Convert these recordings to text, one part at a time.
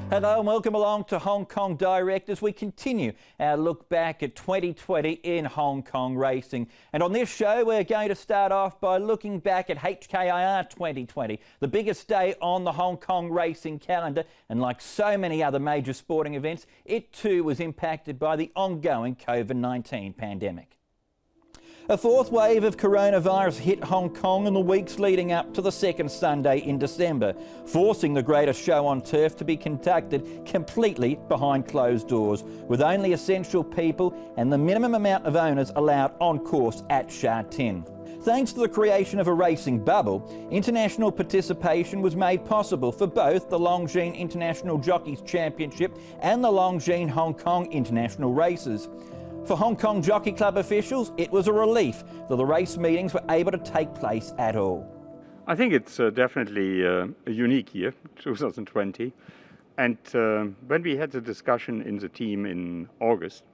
Hello and welcome along to Hong Kong Direct as we continue our look back at 2020 in Hong Kong racing. And on this show, we're going to start off by looking back at HKIR 2020, the biggest day on the Hong Kong racing calendar. And like so many other major sporting events, it too was impacted by the ongoing COVID-19 pandemic. A fourth wave of coronavirus hit Hong Kong in the weeks leading up to the second Sunday in December, forcing the greatest show on turf to be conducted completely behind closed doors, with only essential people and the minimum amount of owners allowed on course at Sha Tin. Thanks to the creation of a racing bubble, international participation was made possible for both the Longines International Jockeys Championship and the Longines Hong Kong International Races. For Hong Kong Jockey Club officials, it was a relief that the race meetings were able to take place at all. I think it's definitely a unique year, 2020. And when we had the discussion in the team in August,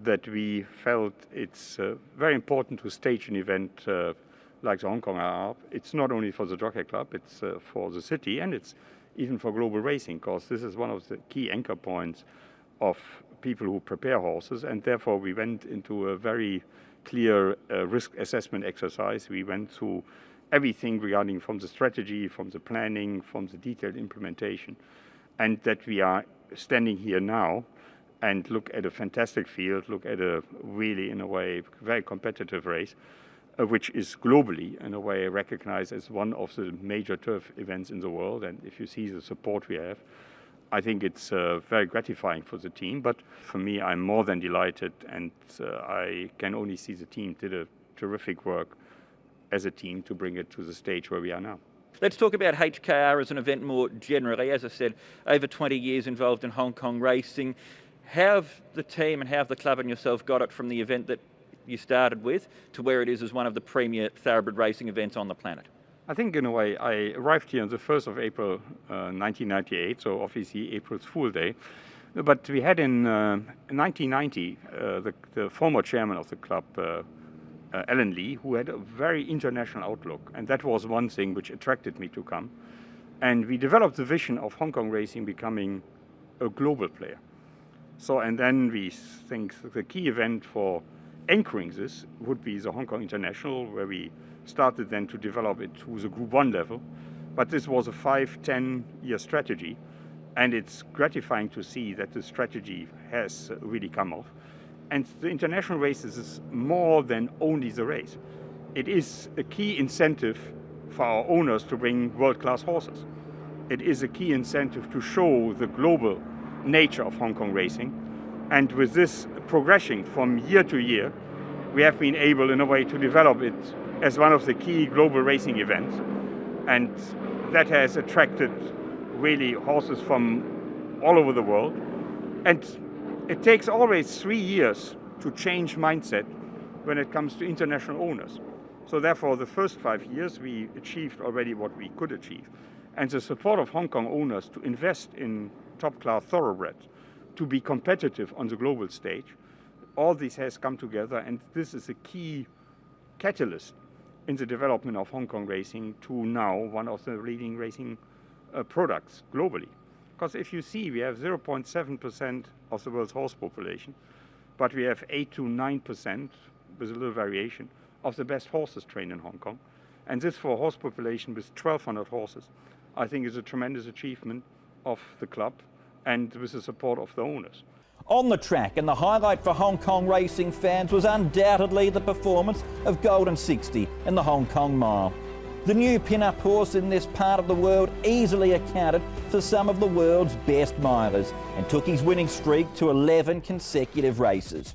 that we felt it's very important to stage an event like the Hong Kong IR. It's not only for the Jockey Club, it's for the city, and it's even for global racing, because this is one of the key anchor points of people who prepare horses, and therefore we went into a very clear risk assessment exercise. We went through everything regarding from the strategy, from the planning, from the detailed implementation, and that we are standing here now and look at a fantastic field, look at a really, in a way, very competitive race, which is globally, in a way, recognized as one of the major turf events in the world. And if you see the support we have, I think it's very gratifying for the team, but for me, I'm more than delighted, and I can only see the team did a terrific work as a team to bring it to the stage where we are now. Let's talk about HKIR as an event more generally. As I said, over 20 years involved in Hong Kong racing. How have the team and how have the club and yourself got it from the event that you started with to where it is as one of the premier thoroughbred racing events on the planet? I think, in a way, I arrived here on the 1st of April 1998, so obviously April's Fool Day. But we had in 1990 the former chairman of the club, Alan Lee, who had a very international outlook, and that was one thing which attracted me to come. And we developed the vision of Hong Kong racing becoming a global player. So, and then we think the key event for anchoring this would be the Hong Kong International, where we started then to develop it to the Group 1 level. But this was a 5-10 year strategy, and it's gratifying to see that the strategy has really come off. And the international races is more than only the race. It is a key incentive for our owners to bring world-class horses. It is a key incentive to show the global nature of Hong Kong racing. And with this progression from year to year, we have been able, in a way, to develop it as one of the key global racing events. And that has attracted really horses from all over the world. And it takes always 3 years to change mindset when it comes to international owners. So therefore, the first 5 years, we achieved already what we could achieve. And the support of Hong Kong owners to invest in top-class thoroughbreds, to be competitive on the global stage, all this has come together, and this is a key catalyst in the development of Hong Kong racing to now one of the leading racing products globally. Because if you see, we have 0.7% of the world's horse population, but we have 8 to 9%, with a little variation, of the best horses trained in Hong Kong. And this for a horse population with 1,200 horses, I think is a tremendous achievement of the club and with the support of the owners. On the track, and the highlight for Hong Kong racing fans was undoubtedly the performance of Golden 60 in the Hong Kong Mile. The new pin-up horse in this part of the world easily accounted for some of the world's best milers and took his winning streak to 11 consecutive races.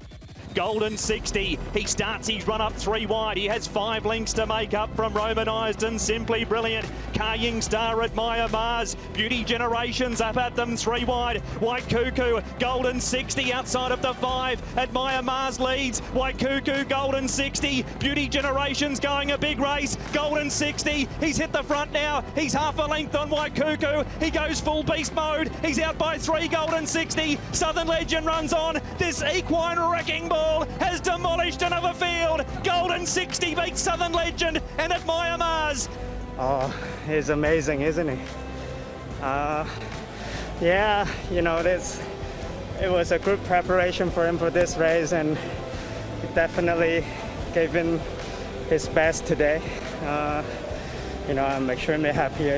Golden 60, he starts his run up 3 wide. He has 5 lengths to make up from Romanised and Simply Brilliant. Ka-Ying Star at Maya Mars. Beauty Generations up at them 3 wide. White Cuckoo, Golden 60 outside of the 5. At Maya Mars leads. White Cuckoo, Golden 60. Beauty Generations going a big race. Golden 60, he's hit the front now. He's half a length on White Cuckoo. He goes full beast mode. He's out by 3, Golden 60. Southern Legend runs on. This equine wrecking ball has demolished another field. Golden 60 beats Southern Legend and at Maya Mars. Oh, he's amazing, isn't he? Yeah, you know, it was a good preparation for him for this race, and it definitely gave him his best today. You know, I'm extremely happy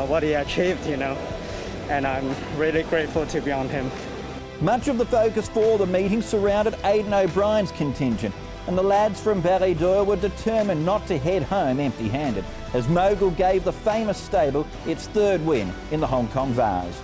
what he achieved, you know, and I'm really grateful to be on him. Much of the focus for the meeting surrounded Aidan O'Brien's contingent, and the lads from Ballydoyle were determined not to head home empty-handed, as Mogul gave the famous stable its third win in the Hong Kong Vase.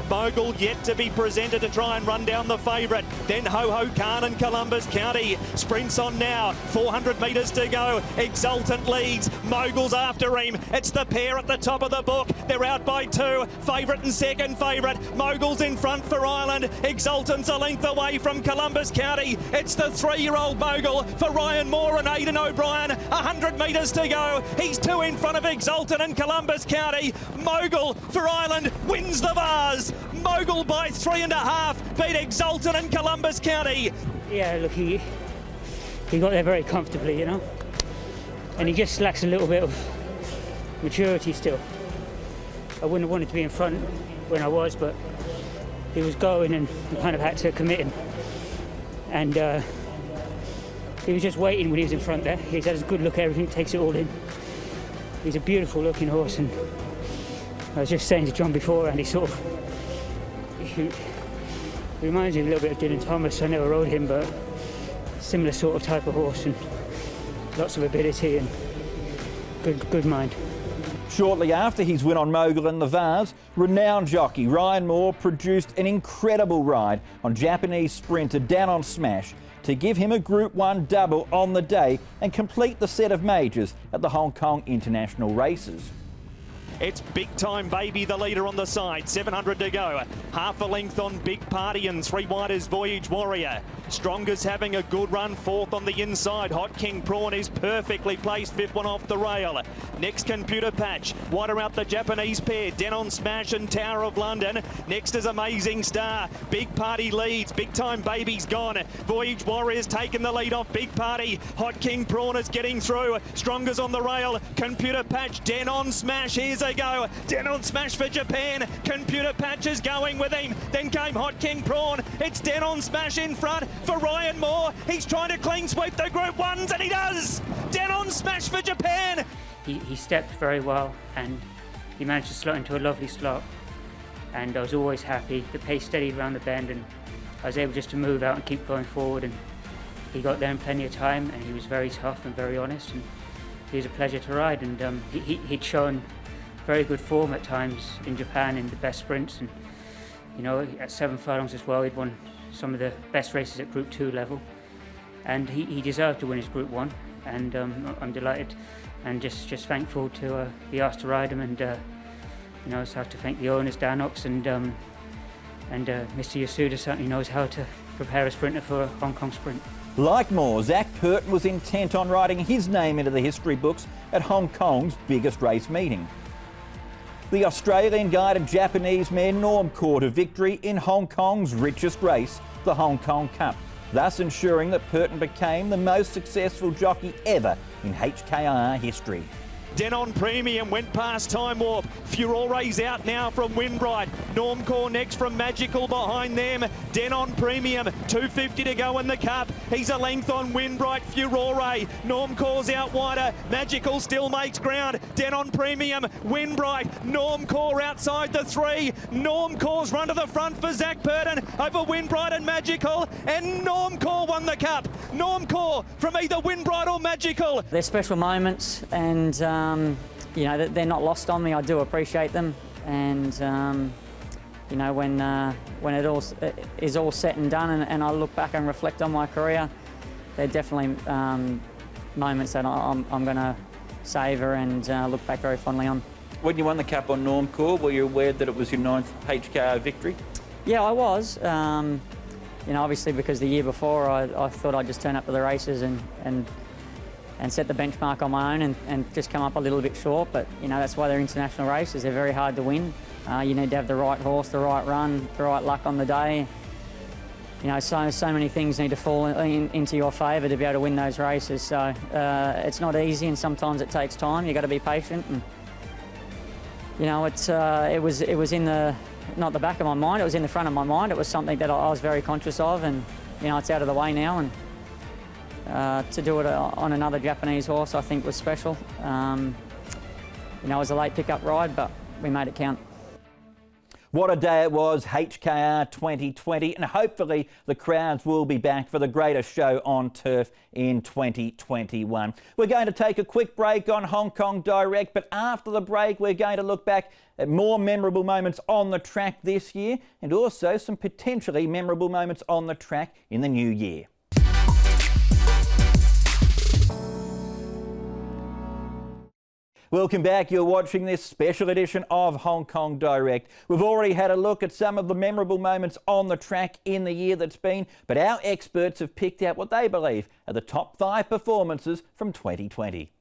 Mogul yet to be presented to try and run down the favourite. Then Ho Ho Khan and Columbus County. Sprints on now. 400 metres to go. Exultant leads. Mogul's after him. It's the pair at the top of the book. They're out by 2. Favourite and second favourite. Mogul's in front for Ireland. Exultant's a length away from Columbus County. It's the 3-year-old Mogul for Ryan Moore and Aidan O'Brien. 100 metres to go. He's 2 in front of Exultant and Columbus County. Mogul for Ireland wins the Vase. Mogul by 3.5 beat Exultant and Columbus County. Yeah, look, he got there very comfortably, you know, and he just lacks a little bit of maturity still. I wouldn't have wanted to be in front when I was, but he was going and I kind of had to commit him. And he was just waiting when he was in front there. He's had a good look at everything, takes it all in. He's a beautiful looking horse, and I was just saying to John before, and he reminds me a little bit of Dylan Thomas. I never rode him, but similar sort of type of horse, and lots of ability and good mind. Shortly after his win on Mogul in the Vase, renowned jockey Ryan Moore produced an incredible ride on Japanese sprinter Danon Smash to give him a Group 1 double on the day and complete the set of majors at the Hong Kong International Races. It's Big Time Baby, the leader on the side. 700 to go. Half a length on Big Party and 3 wide is Voyage Warrior. Strongest having a good run, 4th on the inside. Hot King Prawn is perfectly placed, 5th one off the rail. Next, Computer Patch. Wider out the Japanese pair, Denon Smash and Tower of London. Next is Amazing Star. Big Party leads. Big Time Baby's gone. Voyage Warrior's taken the lead off Big Party. Hot King Prawn is getting through. Strongest on the rail. Computer Patch, Denon Smash. Here's a go. Denon Smash for Japan. Computer Patch is going with him. Then came Hot King Prawn. It's Denon Smash in front for Ryan Moore. He's trying to clean sweep the Group 1s, and he does. Denon Smash for Japan. He stepped very well, and he managed to slot into a lovely slot, and I was always happy. The pace steadied around the bend, and I was able just to move out and keep going forward, and he got there in plenty of time, and he was very tough and very honest, and he was a pleasure to ride. And he'd shown very good form at times in Japan in the best sprints, and you know, at 7 furlongs as well, he'd won some of the best races at Group 2 level, and he deserved to win his Group 1, and I'm delighted and just thankful to be asked to ride him, and you know, so I have to thank the owners, Danox, and Mr. Yasuda certainly knows how to prepare a sprinter for a Hong Kong sprint. Like Moore, Zach Purton was intent on writing his name into the history books at Hong Kong's biggest race meeting. The Australian guided Japanese mare Normcore to victory in Hong Kong's richest race, the Hong Kong Cup, thus ensuring that Purton became the most successful jockey ever in HKIR history. Denon Premium went past Time Warp. Furore's out now from Windbright. Normcore next from Magical behind them. Denon Premium, 250 to go in the Cup. He's a length on Windbright, Furore. Normcore's out wider. Magical still makes ground. Denon Premium, Windbright. Normcore outside the 3. Normcore's run to the front for Zach Purton over Windbright and Magical. And Normcore won the Cup. Normcore from either Windbright or Magical. They're special moments, and you know, they're not lost on me. I do appreciate them, and you know, when it all is all said and done, and I look back and reflect on my career, they're definitely moments that I'm going to savour and look back very fondly on. When you won the Cup on Normcore, were you aware that it was your 9th HKIR victory? Yeah, I was. You know, obviously because the year before I thought I'd just turn up to the races and set the benchmark on my own and just come up a little bit short, but you know, that's why they're international races. They're very hard to win. You need to have the right horse, the right run, the right luck on the day. You know, so many things need to fall into your favour to be able to win those races. So it's not easy, and sometimes it takes time. You've got to be patient. And you know, it was in the, not the back of my mind, it was in the front of my mind. It was something that I was very conscious of, and you know, it's out of the way now, and to do it on another Japanese horse I think was special. You know, it was a late pickup ride, but we made it count. What a day it was, HKIR 2020, and hopefully the crowds will be back for the greatest show on turf in 2021. We're going to take a quick break on Hong Kong Direct, but after the break we're going to look back at more memorable moments on the track this year, and also some potentially memorable moments on the track in the new year. Welcome back. You're watching this special edition of Hong Kong Direct. We've already had a look at some of the memorable moments on the track in the year that's been, but our experts have picked out what they believe are the top 5 performances from 2020.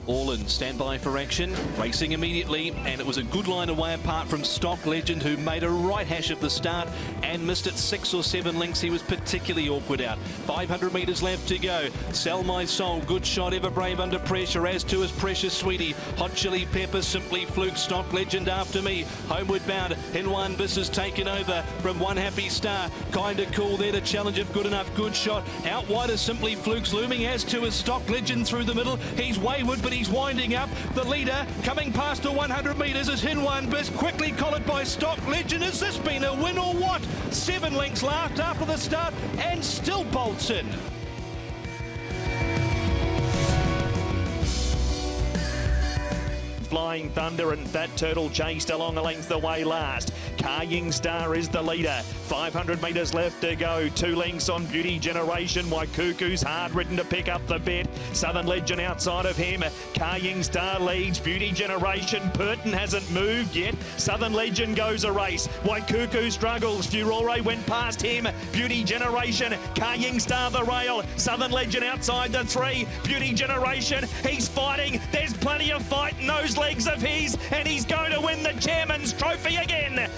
All in, stand by for action, racing immediately, and it was a good line away apart from Stock Legend, who made a right hash of the start and missed it 6 or 7 lengths. He was particularly awkward out. 500 metres left to go. Sell My Soul, good shot, Ever Brave under pressure, as to his Precious Sweetie. Hot Chili Pepper, Simply Fluke, Stock Legend after me. Homeward bound, in one Biss has taken over from One Happy Star. Kinda Cool there to challenge if good enough, good shot. Out wide is Simply Fluke's looming, as to his Stock Legend through the middle. He's wayward, but he's winding up. The leader coming past the 100 metres is Hin One Biss, quickly collared by Stock Legend. Has this been a win or what? 7 lengths left after the start and still bolts in. Flying Thunder and Fat Turtle chased along a length away last. Ka-Ying Star is the leader. 500 metres left to go. 2 lengths on Beauty Generation. Waikuku's hard ridden to pick up the bet. Southern Legend outside of him. Ka-Ying Star leads. Beauty Generation. Purton hasn't moved yet. Southern Legend goes a race. Waikuku struggles. Furore went past him. Beauty Generation. Ka-Ying Star the rail. Southern Legend outside the 3. Beauty Generation. He's fighting. There's plenty of fight in those legs of his, and he's going to win the Chairman's Trophy again.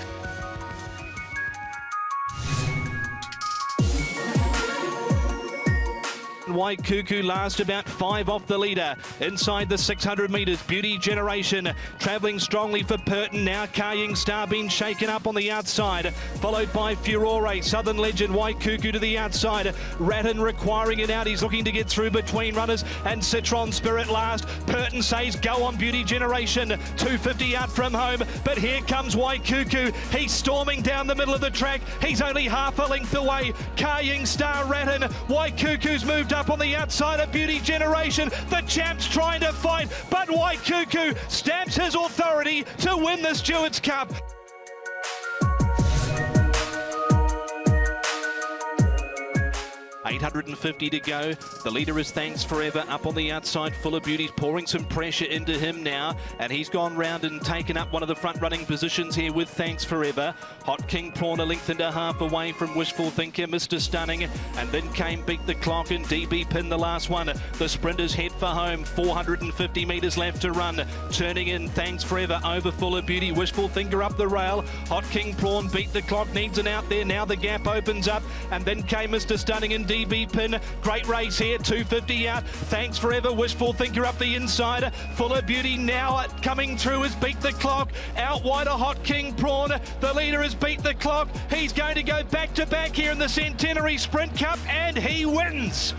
Waikuku last, about 5 off the leader. Inside the 600 metres, Beauty Generation travelling strongly for Purton. Now Ka-Ying Star being shaken up on the outside, followed by Furore. Southern Legend, Waikuku to the outside. Ratton requiring it out. He's looking to get through between runners, and Citron Spirit last. Purton says go on Beauty Generation. 250 out from home, but here comes Waikuku. He's storming down the middle of the track. He's only half a length away. Ka-Ying Star, Ratton. Waikuku's moved up on the outside of Beauty Generation. The champ's trying to fight, but Waikuku stamps his authority to win the Stewards Cup. 850 to go. The leader is Thanks Forever up on the outside. Full of Beauty's pouring some pressure into him now, and he's gone round and taken up one of the front running positions here with Thanks Forever. Hot King Prawn a length and a half away from Wishful Thinker, Mr. Stunning, and then came Beat the Clock and DB Pin the last one. The sprinters head for home. 450 metres left to run. Turning in Thanks Forever over Full of Beauty. Wishful Thinker up the rail. Hot King Prawn, Beat the Clock needs an out there. Now the gap opens up, and then came Mr. Stunning and DB Pin. Great race here, 250 out. Thanks Forever, Wishful Thinker up the inside. Full of Beauty now coming through is Beat the Clock. Out wide a Hot King Prawn. The leader is Beat the Clock. He's going to go back to back here in the Centenary Sprint Cup, and he wins.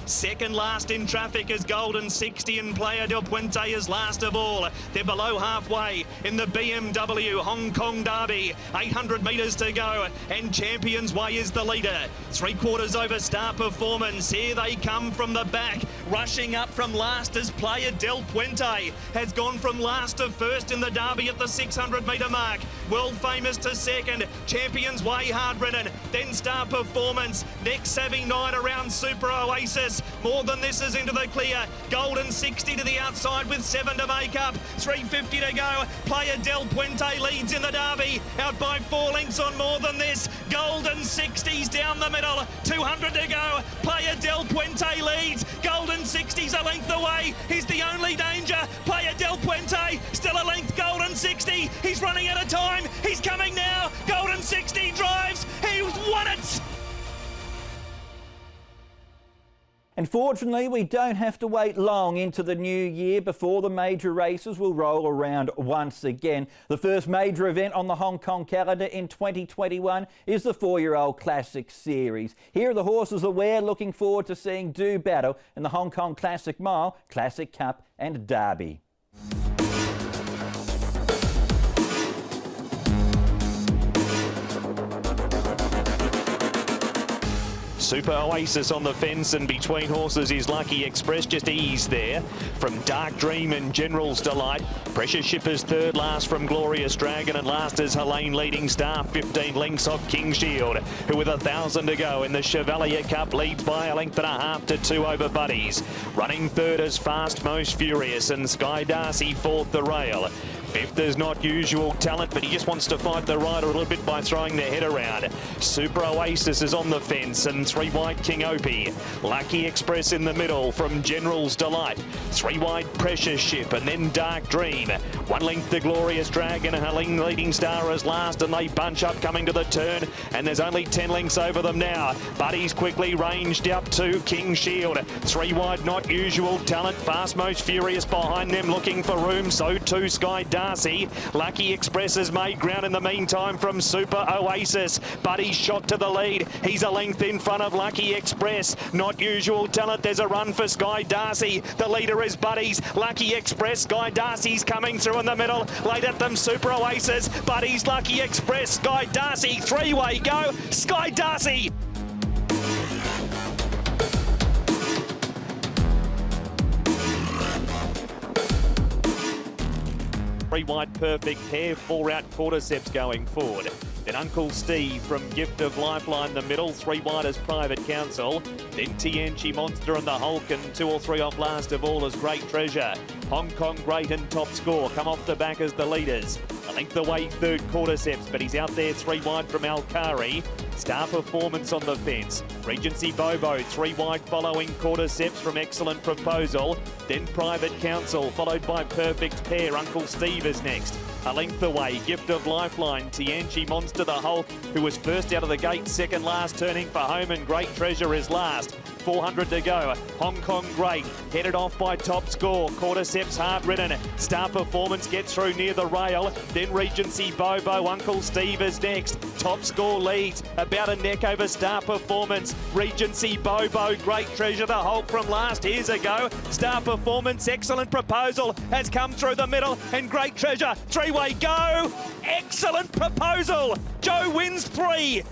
Second last in traffic is Golden 60, and Playa del Puente is last of all. They're below halfway in the BMW Hong Kong Derby. 800 metres to go, and Champions Way is the leader. 3/4 over Star Performance. Here they come from the back. Rushing up from last as Playa del Puente has gone from last to first in the Derby at the 600 metre mark. World Famous to second. Champions Way hard ridden. Then Star Performance. Next Savvy Night around Super Oasis. More than this is into the clear. Golden 60 to the outside with 7 to make up. 350 to go. Playa del Puente leads in the Derby. Out by 4 lengths on More Than This. Golden 60's down the middle. 200 to go. Playa del Puente leads. Golden 60's a length away. He's the only danger. Playa del Puente still a length. Golden And fortunately, we don't have to wait long into the new year before the major races will roll around once again. The first major event on the Hong Kong calendar in 2021 is the 4-year-old Classic Series. Here are the horses that we're looking forward to seeing do battle in the Hong Kong Classic Mile, Classic Cup and Derby. Super Oasis on the fence, and between horses is Lucky Express, just ease there from Dark Dream and General's Delight. Pressure Ship is third, last from Glorious Dragon, and last is Helene Leading Star, 15 lengths of King Shield, who with 1,000 to go in the Chevalier Cup leads by a length and a half to 2 over Buddies. Running third is Fast Most Furious, and Sky Darcy fourth the rail. Fifth is Not Usual Talent, but he just wants to fight the rider a little bit by throwing their head around. Super Oasis is on the fence, and 3 wide King Opie. Lucky Express in the middle from General's Delight. 3 wide Pressure Ship, and then Dark Dream. 1 length the Glorious Dragon, and Helene Leading Star is last, and they bunch up coming to the turn, and there's only 10 lengths over them now. Buddies quickly ranged up to King Shield. 3 wide Not Usual Talent. Fast Most Furious behind them looking for room, so too Sky Darcy. Lucky Express has made ground in the meantime from Super Oasis. Buddy's shot to the lead. He's a length in front of Lucky Express. Not Usual Talent. There's a run for Sky Darcy. The leader is Buddies. Lucky Express. Sky Darcy's coming through in the middle. Late at them, Super Oasis. Buddies, Lucky Express. Sky Darcy. 3-way go. Sky Darcy. Three wide Perfect Pair, 4 out Cordyceps going forward. Then Uncle Steve from Gift of Lifeline the middle, 3 wide as Private Council. Then Tianchi Monster and the Hulk, and 2 or 3 off last of all as Great Treasure. Hong Kong Great and Top Score come off the back as the leaders. A length away third Cordyceps, but he's out there 3 wide from Alkari. Star Performance on the fence. Regency Bobo, 3 wide following Cordyceps from Excellent Proposal. Then Private Council, followed by Perfect Pair. Uncle Steve is next. A length away, Gift of Lifeline, Tianchi Monster the Hulk, who was first out of the gate, second last turning for home, and Great Treasure is last. 400 to go. Hong Kong Great, headed off by Top Score. Cordyceps hard ridden. Star Performance gets through near the rail. Then Regency Bobo, Uncle Steve is next. Top Score leads, about a neck over Star Performance. Regency Bobo, Great Treasure, the Hulk from last. Here's a go. Star Performance, Excellent Proposal has come through the middle, and Great Treasure, 3-way go. Excellent Proposal. Joe wins 3.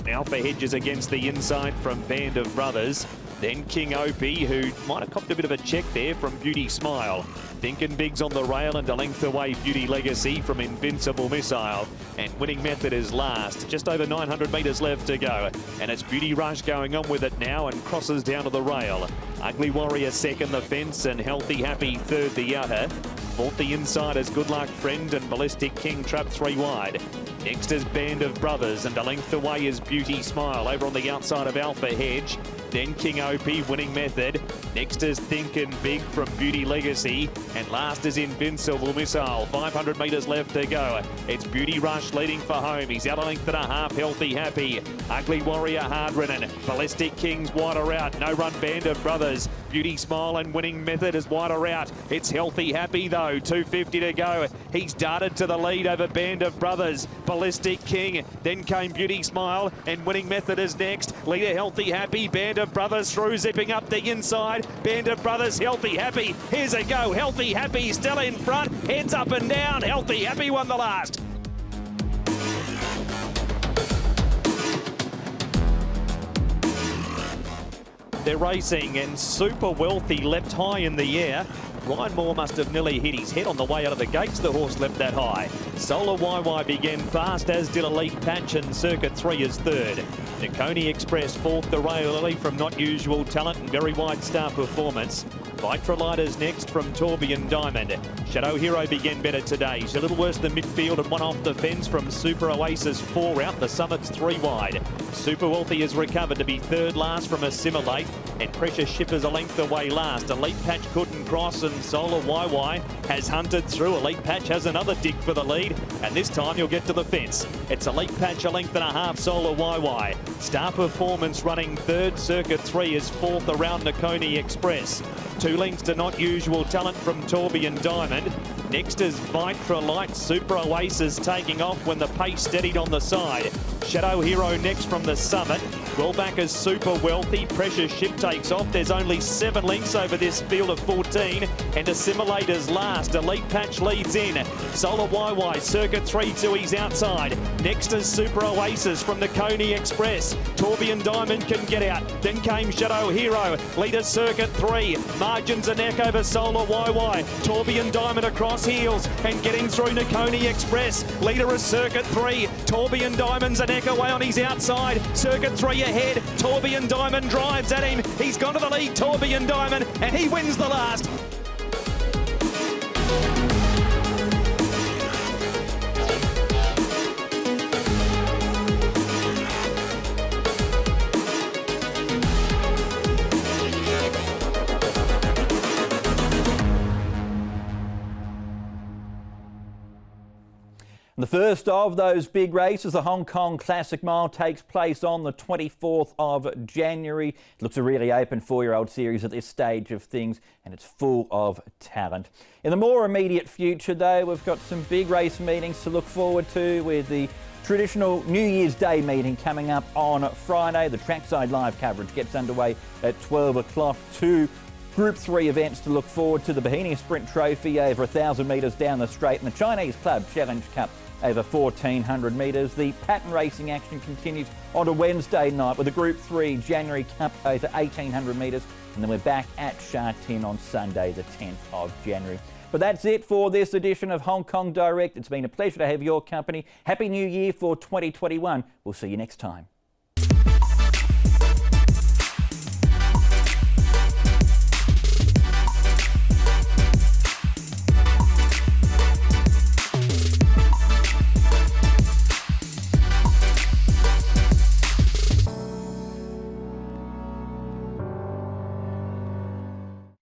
Alpha Hedges against the inside from Band of Brothers. Then King Opie, who might have copped a bit of a check there from Beauty Smile. Thinking Big's on the rail, and a length away Beauty Legacy from Invincible Missile. And Winning Method is last. Just over 900 metres left to go. And it's Beauty Rush going on with it now and crosses down to the rail. Ugly Warrior second the fence, and Healthy Happy third the outer. Fourth the inside is Good Luck Friend, and Ballistic King trapped 3 wide. Next is Band of Brothers, and a length away is Beauty Smile over on the outside of Alpha Hedge. Then King Opie, Winning Method. Next is Thinkin' Big from Beauty Legacy. And last is Invincible Missile. 500 metres left to go. It's Beauty Rush leading for home. He's out a length and a half. Healthy Happy. Ugly Warrior hard ridden. Ballistic King's wider out. No run Band of Brothers. Beauty Smile and Winning Method is wider out. It's Healthy Happy though. 250 to go. He's darted to the lead over Band of Brothers. Ballistic King. Then came Beauty Smile, and Winning Method is next. Leader Healthy Happy. Band of Brothers through, zipping up the inside. Band of Brothers, Healthy Happy. Here's a go. Healthy Happy still in front. Heads up and down. Healthy Happy won the last. They're racing, and Super Wealthy leapt high in the air. Ryan Moore must have nearly hit his head on the way out of the gates. The horse leapt that high. Solar YY began fast, as did Elite Patch, and Circuit 3 is third. Nakoni Express fourth, the rail early from Not Usual Talent, and Very Wide Star Performance. Vitrolita's next from Tourbillon Diamond. Shadow Hero began better today. She's a little worse than midfield and one off the fence from Super Oasis 4 out. The Summit's 3 wide. Super Wealthy has recovered to be third last from Assimilate, and Pressure Shipper's a length away last. Elite Patch couldn't cross, and Solar YY has hunted through. Elite Patch has another dig for the lead, and this time you'll get to the fence. It's Elite Patch a length and a half, Solar YY. Star Performance running third, Circuit 3 is fourth around Nakoni Express. 2 lengths to Not Usual Talent from Tourbillon Diamond. Next is Vitrolite. Super Oasis taking off when the pace steadied on the side. Shadow Hero next from the Summit. Well back is Super Wealthy. Pressure Ship takes off. There's only 7 lengths over this field of 14. And Assimilator's last. Elite Patch leads in. Solar YY, Circuit 3 to his outside. Next is Super Oasis from the Coney Express. Tourbillon Diamond can get out. Then came Shadow Hero. Leader Circuit 3. Margins a neck over Solar YY. Tourbillon Diamond across heels and getting through Nakoni Express. Leader is Circuit 3. Tourbillon Diamond's a neck away on his outside. Circuit 3 ahead. Tourbillon Diamond drives at him. He's gone to the lead, Tourbillon Diamond, and he wins the last. The first of those big races, the Hong Kong Classic Mile, takes place on the 24th of January. It looks a really open 4-year-old series at this stage of things, and it's full of talent. In the more immediate future, though, we've got some big race meetings to look forward to, with the traditional New Year's Day meeting coming up on Friday. The Trackside Live coverage gets underway at 12 o'clock. 2 Group 3 events to look forward to: the Bohemia Sprint Trophy over 1,000 metres down the straight, and the Chinese Club Challenge Cup over 1,400 metres. The pattern racing action continues on a Wednesday night with the Group 3 January Cup over 1,800 metres, and then we're back at Sha Tin on Sunday the 10th of January. But that's it for this edition of Hong Kong Direct. It's been a pleasure to have your company. Happy New Year for 2021. We'll see you next time.